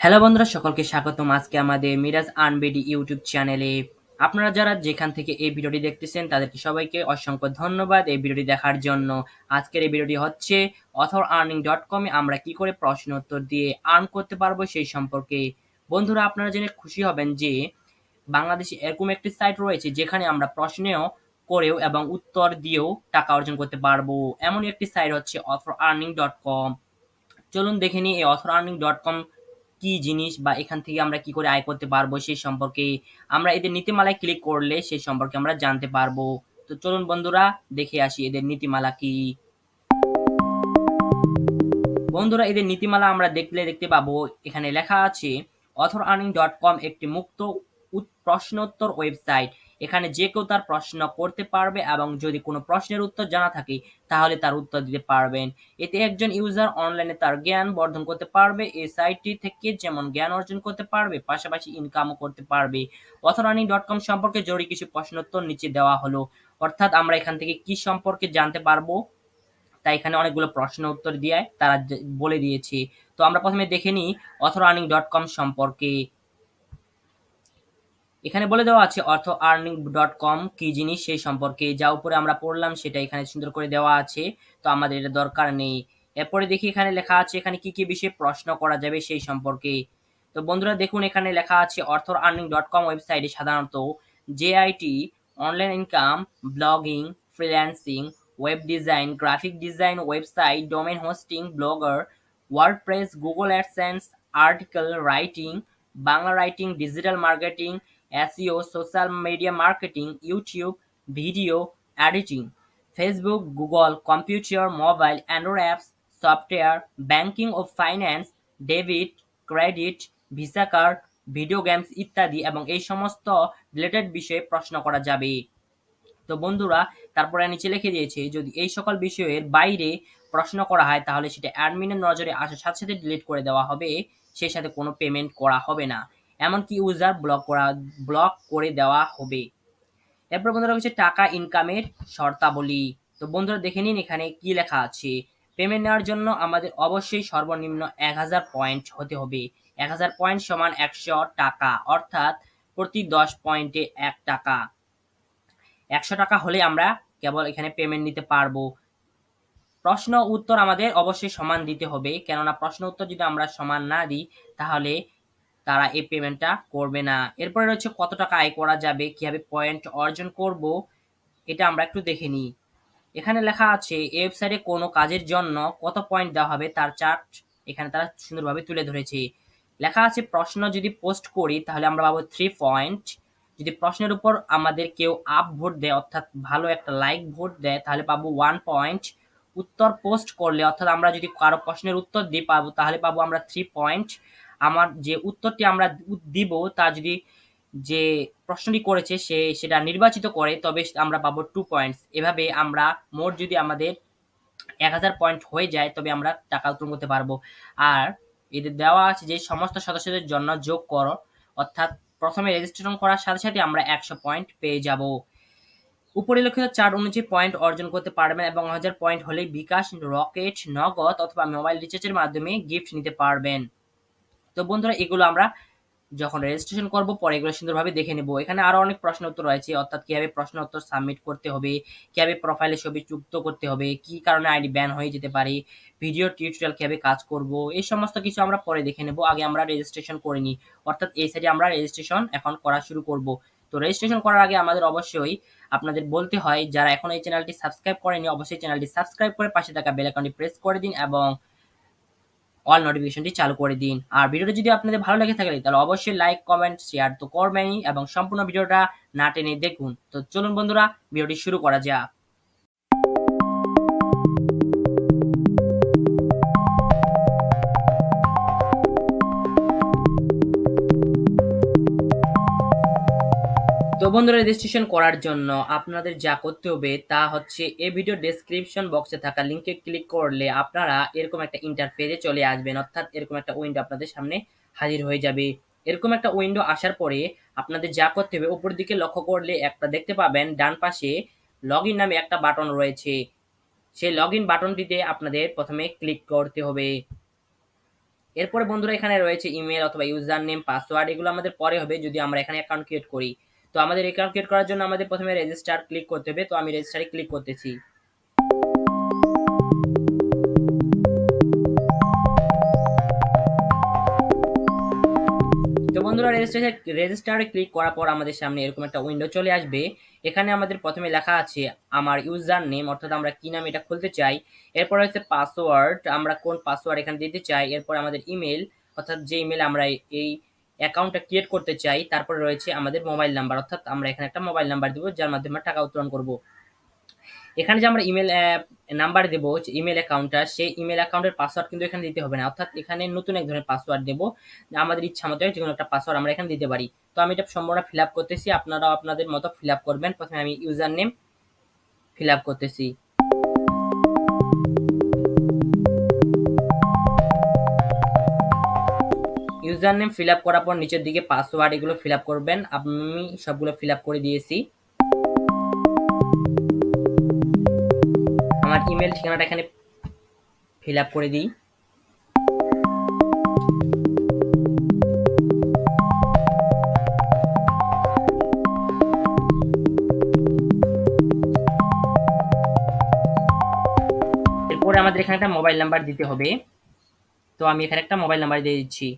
Hello বন্ধুরা, সকলকে স্বাগতম আজকে আমাদের মিরাজ আর্ন বিডি ইউটিউব চ্যানেলে। আপনারা যারা যেখান থেকে এই ভিডিওটি দেখতেছেন তাদেরকে সবাইকে অসংখ্য ধন্যবাদ এই ভিডিওটি দেখার জন্য। আজকের এই ভিডিওটি হচ্ছে author-earning.com এ আমরা কি করে প্রশ্ন উত্তর দিয়ে আর্ন করতে পারবো সেই সম্পর্কে। বন্ধুরা, আপনারা জেনে খুশি হবেন যে বাংলাদেশে এরকম একটি সাইট রয়েছে যেখানে আমরা প্রশ্নেও করেও এবং উত্তর দিয়েও টাকা অর্জন করতে পারবো। এমনই একটি সাইট হচ্ছে author-earning.com। চলুন দেখে নিই এই author-earning.com কি জিনিস বা এখান থেকে আমরা কি করে আয় করতে পারবো সেই সম্পর্কে। আমরা এদের নীতিমালায় ক্লিক করলে সেই সম্পর্কে আমরা জানতে পারবো। তো চলুন বন্ধুরা, দেখে আসি এদের নীতিমালা কি। বন্ধুরা, এদের নীতিমালা আমরা দেখতে পাবো এখানে লেখা আছে author-earning.com একটি মুক্ত প্রশ্নোত্তর ওয়েবসাইট। এখানে যে কেউ তার প্রশ্ন করতে পারবে এবং যদি কোনো প্রশ্নের উত্তর জানা থাকে তাহলে তার উত্তর দিতে পারবেন। এতে একজন ইউজার অনলাইনে তার জ্ঞান বর্ধন করতে পারবে। এই সাইটটি থেকে যেমন জ্ঞান অর্জন করতে পারবে, পাশাপাশি ইনকামও করতে পারবে। author-earning.com সম্পর্কে জরুরি কিছু প্রশ্নোত্তর নিচে দেওয়া হলো। অর্থাৎ আমরা এখান থেকে কি সম্পর্কে জানতে পারবো, তাই এখানে অনেকগুলো প্রশ্ন উত্তর দিয়ে তারা বলে দিয়েছে। তো আমরা প্রথমে দেখে নিই author-earning.com সম্পর্কে। এখানে বলে দেওয়া আছে author-earning.com কি জিনিস সেই সম্পর্কে। যা উপরে আমরা পড়লাম সেটা এখানে সুন্দর করে দেওয়া আছে, তো আমাদের এটা দরকার নেই। এরপরে দেখি এখানে লেখা আছে এখানে কি কি বিষয়ে প্রশ্ন করা যাবে সেই সম্পর্কে। তো বন্ধুরা দেখুন, এখানে লেখা আছে author-earning.com ওয়েবসাইটে সাধারণত JIT, online income, blogging, freelancing, web design, graphic design, website, domain hosting, blogger, WordPress, Google AdSense, article writing, Bangla writing, digital marketing, SEO, social media marketing, YouTube, video editing, Facebook, Google, computer, mobile, Android apps, software, banking of finance, debit, credit, visa card, video games ইত্যাদি এবং এই সমস্ত related বিষয়ে প্রশ্ন করা যাবে। তো বন্ধুরা, তারপরে নিচে লিখে দিয়েছে যদি এই সকল বিষয়ের বাইরে প্রশ্ন করা হয় তাহলে সেটা অ্যাডমিনের নজরে আসার সাথে সাথে ডিলিট করে দেওয়া হবে, সেই সাথে কোনো পেমেন্ট করা হবে না, এমনকি ইউজার ব্লক করে দেওয়া হবে। এরপর বন্ধুরা হচ্ছে টাকা ইনকামের শর্তাবলী। তো বন্ধুরা দেখে নিন এখানে কি লেখা আছে। পেমেন্ট নেওয়ার জন্য আমাদের অবশ্যই সর্বনিম্ন 1000 পয়েন্ট হতে হবে। 1000 পয়েন্ট সমান 100 টাকা, অর্থাৎ প্রতি 10 পয়েন্টে 1 টাকা। 100 টাকা হলে আমরা কেবল এখানে পেমেন্ট নিতে পারবো। প্রশ্ন উত্তর আমাদের অবশ্যই সমান দিতে হবে, কেননা প্রশ্ন উত্তর যদি আমরা সমান না দিই তাহলে তারা এই পেমেন্টটা করবে না। এরপরে রয়েছে কত টাকা আয় করা যাবে, কিভাবে পয়েন্ট অর্জন করব, এটা আমরা একটু দেখে নিই। এখানে লেখা আছে এই ওয়েবসাইটে কোনো কাজের জন্য কত পয়েন্ট দেওয়া হবে তার চার্ট এখানে তারা সুন্দরভাবে তুলে ধরেছে। লেখা আছে প্রশ্ন যদি পোস্ট করি তাহলে আমরা পাবো 3 পয়েন্ট। যদি প্রশ্নের উপর আমাদের কেউ আপ ভোট দেয়, অর্থাৎ ভালো একটা লাইক ভোট দেয়, তাহলে পাবো 1 পয়েন্ট। উত্তর পোস্ট করলে, অর্থাৎ আমরা যদি কারো প্রশ্নের উত্তর দিই পাবো, তাহলে পাবো আমরা 3 পয়েন্ট। আমার যে উত্তরটি আমরা দিব তা যদি যে প্রশ্নটি করেছে সেটা নির্বাচিত করে তবে আমরা পাবো 2 পয়েন্টস। এভাবে আমরা মোট যদি আমাদের 1000 পয়েন্ট হয়ে যায় তবে আমরা টাকা উত্তোলন করতে পারবো। আর এদের দেওয়া আছে যে সমস্ত সদস্যদের জন্য যোগ করো, অর্থাৎ প্রথমে রেজিস্ট্রেশন করার সাথে সাথে আমরা 100 পয়েন্ট পেয়ে যাব। উপরে লিখিত চার্ট অনুযায়ী পয়েন্ট অর্জন করতে পারবেন এবং 1000 পয়েন্ট হলে বিকাশ, রকেট, নগদ অথবা মোবাইল রিচার্জের মাধ্যমে গিফট নিতে পারবেন। তো বন্ধুরা, এগুলো আমরা যখন রেজিস্ট্রেশন করব পরে এগুলো সুন্দরভাবে দেখে নেব। এখানে আরো অনেক প্রশ্ন উত্তর রয়েছে, অর্থাৎ কিভাবে প্রশ্ন উত্তর সাবমিট করতে হবে, কিভাবে প্রোফাইলে ছবি যুক্ত করতে হবে, কি কারণে আইডি ব্যান হয়ে যেতে পারে, ভিডিও টিউটোরিয়াল কিভাবে কাজ করব, এই সমস্ত কিছু আমরা পরে দেখে নেব। আগে আমরা রেজিস্ট্রেশন করে নিই, অর্থাৎ এই সাইডে আমরা রেজিস্ট্রেশন এখন করা শুরু করব। তো রেজিস্ট্রেশন করার আগে আমাদের অবশ্যই আপনাদের বলতে হয় যারা এখন এই চ্যানেলটি সাবস্ক্রাইব করেনি অবশ্যই চ্যানেলটি সাবস্ক্রাইব করে পাশে থাকা বেল আইকনটি প্রেস করে দিন এবং অল নোটিফিকেশনটি চালু করে দিন। আর ভিডিওটা যদি আপনাদের ভালো লেগে থাকে তাহলে অবশ্যই লাইক, কমেন্ট, শেয়ার তো করবেনই এবং সম্পূর্ণ ভিডিওটা না টেনে দেখুন। তো চলুন বন্ধুরা, ভিডিওটি শুরু করা যাক। তো বন্ধুরা, রেজিস্ট্রেশন করার জন্য আপনাদের যা করতে হবে তা হচ্ছে এই ভিডিও ডেসক্রিপশন বক্সে থাকা লিংকে ক্লিক করলে আপনারা এরকম একটা ইন্টারফেসে চলে আসবেন, অর্থাৎ এরকম একটা উইন্ডো আপনাদের সামনে হাজির হয়ে যাবে। এরকম একটা উইন্ডো আসার পরে আপনাদের যা করতে হবে উপর দিকে লক্ষ্য করলে একটা দেখতে পাবেন ডান পাশে লগইন নামে একটা বাটন রয়েছে। সেই লগইন বাটনটিতে আপনাদের প্রথমে ক্লিক করতে হবে। এরপরে বন্ধুরা এখানে রয়েছে ইমেল অথবা ইউজার নেম, পাসওয়ার্ড, এগুলো আমাদের পরে হবে যদি আমরা এখানে অ্যাকাউন্ট ক্রিয়েট করি। তো আমাদের অ্যাকাউন্ট ক্রিয়েট করার জন্য আমাদের প্রথমে রেজিস্টার ক্লিক করতে হবে। তো আমি রেজিস্টারে ক্লিক করতেছি। তো বন্ধুরা রেজিস্টারে ক্লিক করার পর আমাদের সামনে এরকম একটা উইন্ডো চলে আসবে। এখানে আমাদের প্রথমে লেখা আছে আমার ইউজার নেম, অর্থাৎ আমরা কি নাম এটা খুলতে চাই। এরপর হচ্ছে পাসওয়ার্ড, আমরা কোন পাসওয়ার্ড এখানে দিতে চাই। এরপর আমাদের ইমেল, অর্থাৎ যে ইমেল আমরা এই অ্যাকাউন্টটা ক্রিয়েট করতে চাই। তারপরে রয়েছে আমাদের মোবাইল নাম্বার, অর্থাৎ আমরা এখানে একটা মোবাইল নাম্বার দিব যার মাধ্যমে টাকা উত্তোলন করব। এখানে যে আমরা ইমেল নাম্বার দেবো, ইমেল অ্যাকাউন্টটা, সেই ইমেল অ্যাকাউন্টের পাসওয়ার্ড কিন্তু এখানে দিতে হবে না, অর্থাৎ এখানে নতুন এক ধরনের পাসওয়ার্ড দেবো। আমাদের ইচ্ছা মতো যে কোনো একটা পাসওয়ার্ড আমরা এখানে দিতে পারি। তো আমি এটা সম্পূর্ণ ফিল আপ করতেছি, আপনারাও আপনাদের মতো ফিল আপ করবেন। প্রথমে আমি ইউজার নেম ফিল আপ করতেছি। ইউজার নেম ফিল আপ করার পর নিচের দিকে পাসওয়ার্ড এগুলো ফিল আপ করবেন। আমি সবগুলো ফিল আপ করে দিয়েছি। আমার ইমেল ঠিকানাটা এখানে ফিল আপ করে দিই। এরপরে আমাদের এখানে একটা মোবাইল নাম্বার দিতে হবে। তো আমি এখানে একটা মোবাইল নাম্বার দিয়ে দিচ্ছি।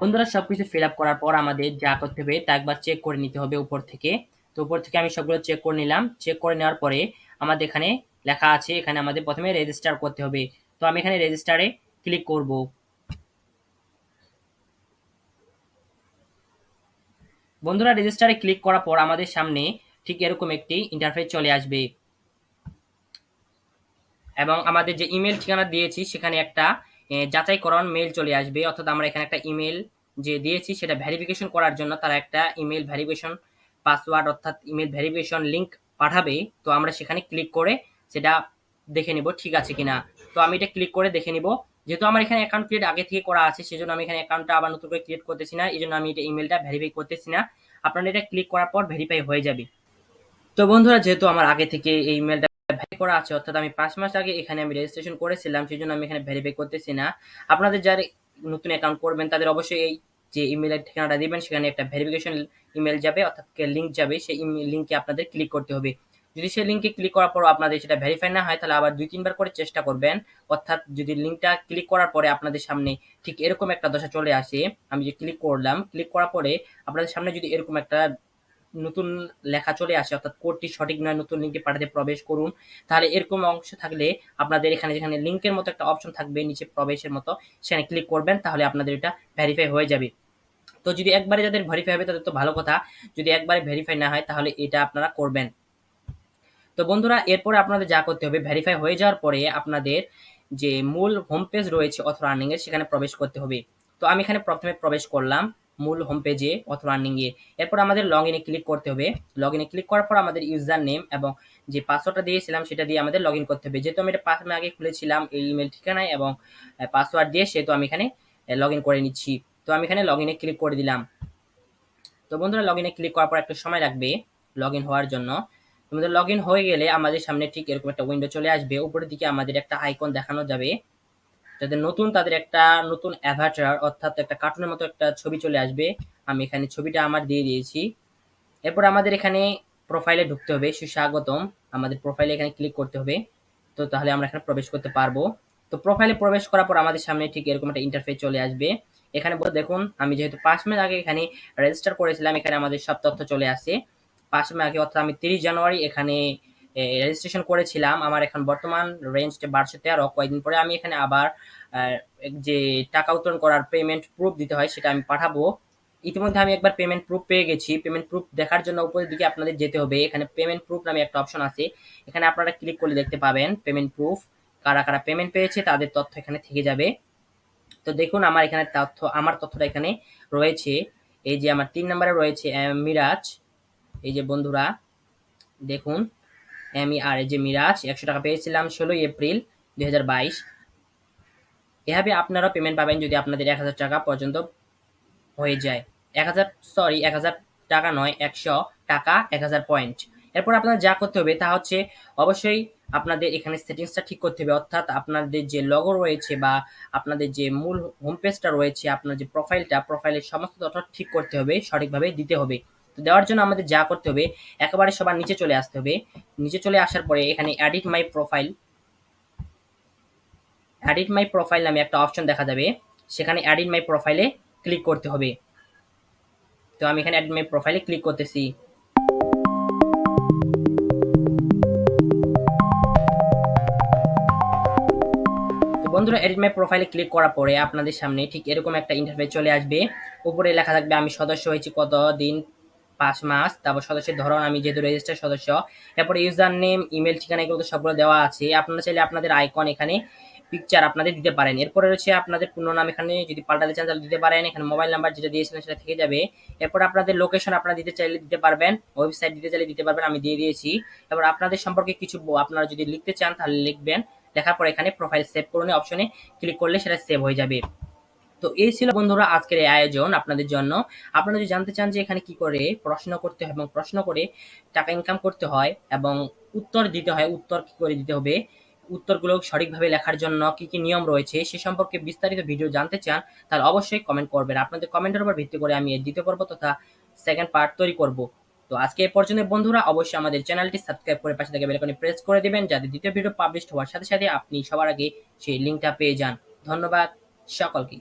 বন্ধুরা সবকিছু ফিল আপ করার পর আমাদের যা করতে হবে তা একবার চেক করে নিতে হবে উপর থেকে। তো উপর থেকে আমি সবগুলো চেক করে নিলাম। চেক করে নেওয়ার পরে আমাদের এখানে লেখা আছে, এখানে আমাদের প্রথমে রেজিস্টার করতে হবে। তো আমি এখানে রেজিস্টারে ক্লিক করব। বন্ধুরা রেজিস্টারে ক্লিক করার পর আমাদের সামনে ঠিক এরকম একটি ইন্টারফেস চলে আসবে এবং আমাদের যে ইমেল ঠিকানা দিয়েছি সেখানে একটা যাচাইকরণ মেইল চলে আসবে, অর্থাৎ আমরা এখানে একটা ইমেল যে দিয়েছি সেটা ভেরিফিকেশন করার জন্য তারা একটা ইমেল ভেরিফিকেশন পাসওয়ার্ড অর্থাৎ ইমেল ভেরিফিকেশন লিংক পাঠাবে। তো আমরা সেখানে ক্লিক করে সেটা দেখে নিব ঠিক আছে কিনা। তো আমি এটা ক্লিক করে দেখে নিব। যেহেতু আমার এখানে অ্যাকাউন্ট ক্রিয়েট আগে থেকে করা আছে সেজন্য আমি এখানে অ্যাকাউন্টটা আবার নতুন করে ক্রিয়েট করতেছি না, এই জন্য আমি এটা ইমেলটা ভেরিফাই করতেছি না। আপনারা এটা ক্লিক করার পর ভেরিফাই হয়ে যাবে। তো বন্ধুরা যেহেতু আমার আগে থেকে এই ইমেলটা ভেরিফাই করা আছে, অর্থাৎ আমি 5 মাস আগে এখানে আমি রেজিস্ট্রেশন করেছিলাম, সেজন্য আমি এখানে ভেরিফাই করতেছি না। আপনাদের যারা নতুন অ্যাকাউন্ট করবেন তাদের অবশ্যই এই যে ইমেলের ঠিকানাটা দিবেন সেখানে একটা ভেরিফিকেশন ইমেল যাবে, অর্থাৎ লিংক যাবে। সেই লিংকে আপনাদের ক্লিক করতে হবে। যদি সেই লিংকে ক্লিক করার পর আপনাদের সেটা ভেরিফাই না হয় তাহলে আবার 2-3 বার করে চেষ্টা করবেন। অর্থাৎ যদি লিংকটা ক্লিক করার পরে আপনাদের সামনে ঠিক এরকম একটা দশা চলে আসে, আমি যে ক্লিক করলাম, ক্লিক করার পরে আপনাদের সামনে যদি এরকম একটা নতুন লেখা চলে আসে, অর্থাৎ কোডটি সঠিক নয়, নতুন লিঙ্কে পাঠাতে প্রবেশ করুন, তাহলে এরকম অংশ থাকলে আপনাদের এখানে যেখানে লিঙ্কের মতো একটা অপশন থাকবে নিচে প্রবেশের মতো, সেখানে ক্লিক করবেন, তাহলে আপনাদের এটা ভেরিফাই হয়ে যাবে। তো যদি একবারে যাদের ভেরিফাই হবে তাদের তো ভালো কথা, যদি একবারে ভেরিফাই না হয় তাহলে এটা আপনারা করবেন। তো বন্ধুরা এরপরে আপনাদের যা করতে হবে, ভেরিফাই হয়ে যাওয়ার পরে আপনাদের যে মূল হোম পেজ রয়েছে অথর আর্নিং এর সেখানে প্রবেশ করতে হবে। তো আমি এখানে প্রথমে প্রবেশ করলাম মূল হোম পেজে অথর আর্নিং এ। এরপর আমাদের লগ ইনে ক্লিক করতে হবে। লগ ইনে ক্লিক করার পর আমাদের ইউজার নেম এবং যে পাসওয়ার্ডটা দিয়েছিলাম সেটা দিয়ে আমাদের লগ ইন করতে হবে। যেহেতু আমি এটা 5 মিনিট আগে খুলেছিলাম এই ইমেল ঠিকানায় এবং পাসওয়ার্ড দিয়ে, সেহেতু আমি এখানে লগ ইন করে নিচ্ছি। তো আমি এখানে লগ ইনে ক্লিক করে দিলাম। তো বন্ধুরা লগ ইনে ক্লিক করার পর একটু সময় লাগবে লগ ইন হওয়ার জন্য। আমাদের লগ ইন হয়ে গেলে আমাদের সামনে ঠিক এরকম একটা উইন্ডো চলে আসবে। উপরের দিকে আমাদের একটা আইকন দেখানো যাবে, যাদের নতুন তাদের একটা নতুন অ্যাভাটার অর্থাৎ একটা কার্টুনের মতো একটা ছবি চলে আসবে। আমি এখানে ছবিটা আমার দিয়ে দিয়েছি। এরপর আমাদের এখানে প্রোফাইলে ঢুকতে হবে, সুস্বাগতম, আমাদের প্রোফাইলে এখানে ক্লিক করতে হবে। তো তাহলে আমরা এখানে প্রবেশ করতে পারবো। তো প্রোফাইলে প্রবেশ করার পর আমাদের সামনে ঠিক এরকম একটা ইন্টারফেস চলে আসবে। এখানে দেখুন আমি যেহেতু 5 মিনিট আগে এখানে রেজিস্টার করেছিলাম, এখানে আমাদের সব তথ্য চলে আসে 5 মিনিট আগে, অর্থাৎ আমি 30 জানুয়ারি এখানে রেজিস্ট্রেশন করেছিলাম। আমার এখন বর্তমান রেঞ্জটা 1213। কয়েকদিন পরে আমি এখানে আবার যে টাকা উত্তোলন করার পেমেন্ট প্রুফ দিতে হয় সেটা আমি পাঠাবো। ইতিমধ্যে আমি একবার পেমেন্ট প্রুফ পেয়ে গেছি। পেমেন্ট প্রুফ দেখার জন্য উপরের দিকে আপনাদের যেতে হবে, এখানে পেমেন্ট প্রুফ নামে একটা অপশন আছে, এখানে আপনারা ক্লিক করলে দেখতে পাবেন পেমেন্ট প্রুফ। কারা কারা পেমেন্ট পেয়েছে তাদের তথ্য এখানে থেকে যাবে। তো দেখুন আমার এখানে তথ্য, আমার তথ্যটা এখানে রয়েছে। এই যে আমার 3 নম্বরে রয়েছে মিরাজ। এই যে বন্ধুরা দেখুন MER, এই যে মিরাজ 100 টাকা পেয়েছিলাম 16 এপ্রিল 2022। এভাবে আপনারাও পেমেন্ট পাবেন যদি আপনাদের ১,০০০ টাকা পর্যন্ত হয়ে যায়। ১,০০০ সরি ১,০০০ টাকা নয়, ১০০ টাকা ১,০০০ পয়েন্ট। এরপর আপনাদের যা করতে হবে তা হচ্ছে অবশ্যই আপনাদের এখানে সেটিংসটা ঠিক করতে হবে, অর্থাৎ আপনাদের যে লগো রয়েছে বা আপনাদের যে মূল হোম পেজটা রয়েছে, আপনার যে প্রোফাইলের সমস্ত তথ্য ঠিক করতে হবে, সঠিকভাবে দিতে হবে। তো দেওয়ার জন্য আমাদের যা করতে হবে, একেবারে সবার নিচে চলে আসতে হবে। নিচে চলে আসার পরে এখানে এডিট মাই প্রোফাইল নামে একটা অপশন দেখা যাবে, সেখানে এডিট মাই প্রোফাইলে ক্লিক করতে হবে। তো আমি এখানে এডিট মাই প্রোফাইলে ক্লিক করতেছি। তো বন্ধুরা, এডিট মাই প্রোফাইলে ক্লিক করার পরে আপনাদের সামনে ঠিক এরকম একটা ইন্টারফেস চলে আসবে। উপরে লেখা থাকবে আমি সদস্য হয়েছি কত দিন, 5 মাস। তারপর সদস্যের ধরন আমি যেহেতু রেজিস্টার সদস্য। এরপরে ইউজার নেম, ইমেল ঠিকানা এগুলো তো সবগুলো দেওয়া আছে। আপনারা চাইলে আপনাদের আইকন এখানে পিকচার আপনাদের দিতে পারেন। এরপরে রয়েছে আপনাদের পূর্ণ নাম, এখানে যদি পাল্টাতে চান তাহলে দিতে পারেন। এখানে মোবাইল নাম্বার যেটা দিয়েছিলেন সেটা থেকে যাবে। এরপর আপনাদের লোকেশন আপনারা দিতে চাইলে দিতে পারবেন, ওয়েবসাইট দিতে চাইলে দিতে পারবেন, আমি দিয়ে দিয়েছি। এবার আপনাদের সম্পর্কে কিছু আপনারা যদি লিখতে চান তাহলে লিখবেন। লেখার পর এখানে প্রোফাইল সেভ করুন অপশনে ক্লিক করলে সেটা সেভ হয়ে যাবে। তো এই ছিল বন্ধুরা আজকের এই আয়োজন আপনাদের জন্য। আপনারা যদি জানতে চান যে এখানে কি করে প্রশ্ন করতে হয় এবং প্রশ্ন করে টাকা ইনকাম করতে হয় এবং উত্তর দিতে হয়, উত্তর কি করে দিতে হবে, উত্তরগুলো সঠিকভাবে লেখার জন্য কি কি নিয়ম রয়েছে সে সম্পর্কে বিস্তারিত ভিডিও জানতে চান, তাহলে অবশ্যই কমেন্ট করবেন। আপনাদের কমেন্টের উপর ভিত্তি করে আমি এর দ্বিতীয় পর্ব তথা সেকেন্ড পার্ট তৈরি করব। তো আজকে এ পর্যন্ত বন্ধুরা, অবশ্যই আমাদের চ্যানেলটি সাবস্ক্রাইব করে পাশে থাকা বেল আইকনে প্রেস করে দিবেন, যাতে দ্বিতীয় ভিডিও পাবলিশ হওয়ার সাথে সাথে আপনি সবার আগে সেই লিঙ্কটা পেয়ে যান। ধন্যবাদ সকলকে।